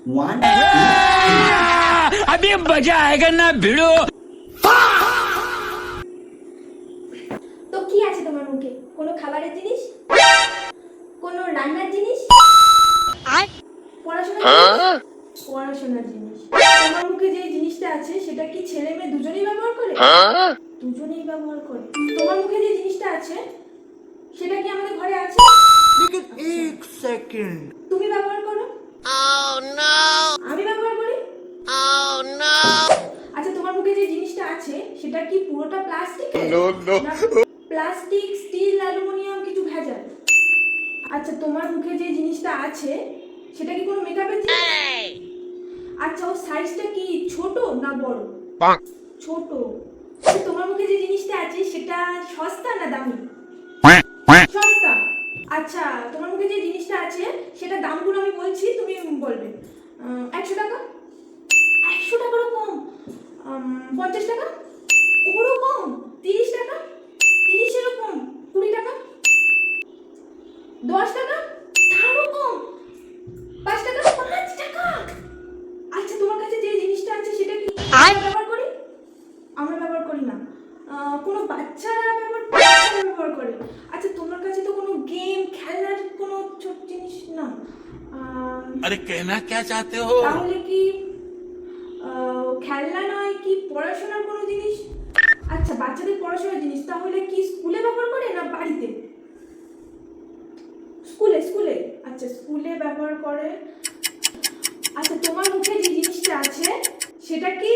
1 2 3 अभी मजा आएगा ना भिड़ो। তো কি আছে তোমার মুখে? কোনো খাবারের জিনিস, কোনো রান্নার জিনিস, পড়াশোনার জিনিস? পড়াশোনার জিনিস। তোমার মুখে যে জিনিসটা আছে সেটা কি ছেলে মেয়ে দুজনেই ব্যবহার করে? দুজনেই ব্যবহার করে। তোমার মুখে যে জিনিসটা আছে সেটা কি আমাদের ঘরে আছে? लेकिन एक सेकंड তুমি ব্যবহার করো? আমি ব্যবহার করি? আচ্ছা, তোমার মুখে যে জিনিসটা আছে সেটা কি পুরোটা প্লাস্টিক? প্লাস্টিক, স্টিল, অ্যালুমিনিয়াম কিছু ভেজাল? আচ্ছা, তোমার মুখে যে জিনিসটা আছে সেটা কি কোনো মেকআপের জিনিস? আচ্ছা, ওর সাইজটা কি ছোট না বড়? ছোট। আচ্ছা, তোমার মুখে যে জিনিসটা আছে সেটা সস্তা না দামি? সস্তা। আচ্ছা, তোমার মুখে যে জিনিসটা আছে সেটা দামগুলো আমি বলছি, তুমি বলবে। 100 টাকা? 100 টাকারও কম? 50 টাকা? ওরও কম? 30 টাকা? 30-এরও কম? 20 টাকা? 10 টাকা? তারও কম? 5 টাকা? 5 টাকা? আচ্ছা, তোমার কাছে যে জিনিসটা আছে সেটা কি আমরা ব্যবহার করি? আমরা ব্যবহার করি না। কোনো বাচ্চারা ব্যবহার করে? আচ্ছা, তোমার কাছে তো কোনো গেম খেলার কোনো ছোট জিনিস না। अरे कहना क्या चाहते हो? তাহলে কি খেলনা নয় কি পড়াশোনার কোনো জিনিস? আচ্ছা, বাচ্চাদের পড়াশোনার জিনিস। তাহলে কি স্কুলে ব্যবহার করে না বাড়িতে? স্কুলে, স্কুলে। আচ্ছা, স্কুলে ব্যবহার করে। আচ্ছা, তোমার মুখে যে জিনিসটা আছে সেটা কি